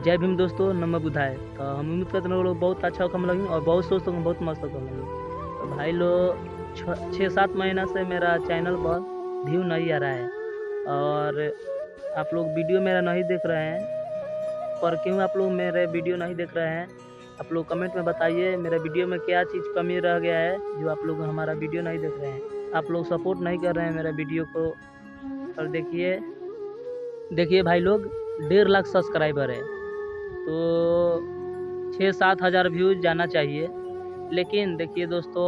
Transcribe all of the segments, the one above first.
जय भीम दोस्तों, नमः बुधाय। तो हम उम्मीद करते हैं लोग बहुत अच्छा कम लगे और बहुत सोचते हैं बहुत मस्त कम लगे। तो भाई लोग 6-7 महीना से मेरा चैनल पर व्यू नहीं आ रहा है और आप लोग वीडियो मेरा नहीं देख रहे हैं। पर क्यों आप लोग मेरे वीडियो नहीं देख रहे हैं? आप लोग कमेंट में बताइए मेरे वीडियो में क्या चीज़ कमी रह गया है जो आप लोग हमारा वीडियो नहीं देख रहे हैं। आप लोग सपोर्ट नहीं कर रहे हैं मेरे वीडियो को। और देखिए भाई लोग 1.5 लाख सब्सक्राइबर है तो 6-7 हज़ार व्यूज़ जाना चाहिए। लेकिन देखिए दोस्तों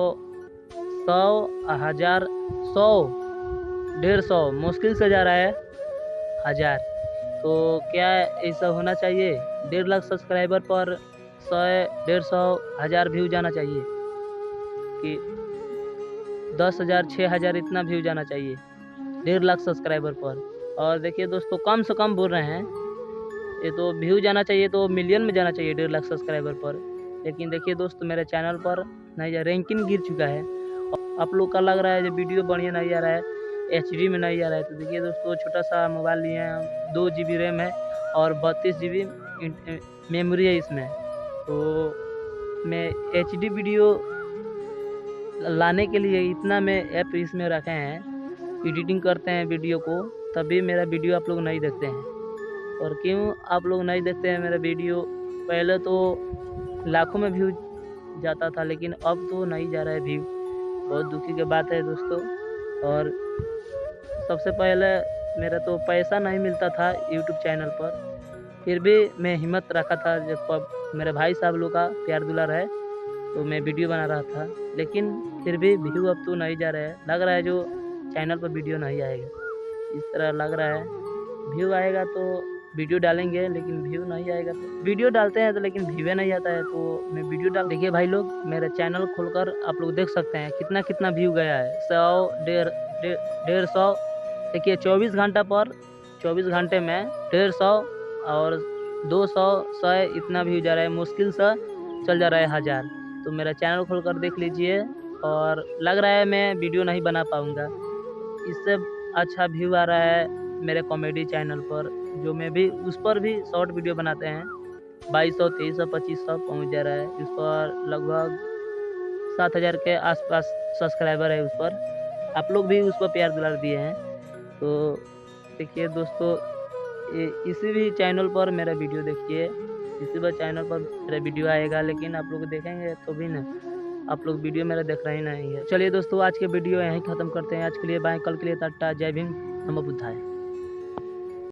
100, 1000, 100, 150 मुश्किल से जा रहा है 1000। तो क्या ऐसा होना चाहिए? 1.5 लाख सब्सक्राइबर पर 100, 150, 1000 व्यू जाना चाहिए कि 10,000, 6,000 इतना व्यू जाना चाहिए 1.5 लाख सब्सक्राइबर पर। और देखिए दोस्तों कम से कम बोल रहे हैं, ये तो व्यू जाना चाहिए तो मिलियन में जाना चाहिए 1.5 लाख सब्सक्राइबर पर। लेकिन देखिए दोस्तों मेरे चैनल पर नहीं, रैंकिंग गिर चुका है। आप लोग का लग रहा है जो वीडियो बढ़िया नहीं आ रहा है, HD में नहीं आ रहा है। तो देखिए दोस्तों छोटा सा मोबाइल लिए हैं हम, 2 GB रैम है और 32 GB मेमोरी है इसमें। तो मैं HD वीडियो लाने के लिए इतना मैं ऐप इसमें रखे हैं, एडिटिंग करते हैं वीडियो को, तभी मेरा वीडियो आप लोग नहीं देखते हैं। और क्यों आप लोग नहीं देखते हैं मेरा वीडियो? पहले तो लाखों में व्यू जाता था लेकिन अब तो नहीं जा रहा है व्यू। बहुत दुखी की बात है दोस्तों। और सबसे पहले मेरा तो पैसा नहीं मिलता था यूट्यूब चैनल पर, फिर भी मैं हिम्मत रखा था जब मेरे भाई साहब लोग का प्यार दुलार है तो मैं वीडियो बना रहा था। लेकिन फिर भी व्यू अब तो नहीं जा रहा है, लग रहा है जो चैनल पर वीडियो नहीं आएगा, इस तरह लग रहा है। व्यू आएगा तो वीडियो डालेंगे, लेकिन व्यू नहीं आएगा तो वीडियो डालते हैं तो लेकिन व्यू नहीं आता है तो मैं वीडियो डाल। देखिए भाई लोग मेरा चैनल खोलकर आप लोग देख सकते हैं कितना कितना व्यू गया है, 100, 150। देखिए 24 घंटा पर 24 घंटे में 150 और 200, 100 इतना व्यू जा रहा है, मुश्किल से चल जा रहा है 1000। तो मेरा चैनल खोलकर देख लीजिए और लग रहा है मैं वीडियो नहीं बना पाऊँगा। इससे अच्छा व्यू आ रहा है मेरे कॉमेडी चैनल पर, जो मैं भी उस पर भी शॉर्ट वीडियो बनाते हैं। 2200, 2300, 2500 पहुँच जा रहा है। उस पर लगभग 7000 के आसपास सब्सक्राइबर है उस पर। आप लोग भी उस पर प्यार दुलार दिए हैं। तो देखिए दोस्तों इसी भी चैनल पर मेरा वीडियो देखिए, इसी भी चैनल पर मेरा वीडियो आएगा, लेकिन आप लोग देखेंगे तो भी ना, आप लोग वीडियो मेरा देख रहे ही नहीं है। चलिए दोस्तों आज के वीडियो यहीं ख़त्म करते हैं। आज के लिए बाय, कल के लिए टाटा, जय भीम, नमो बुद्धाय।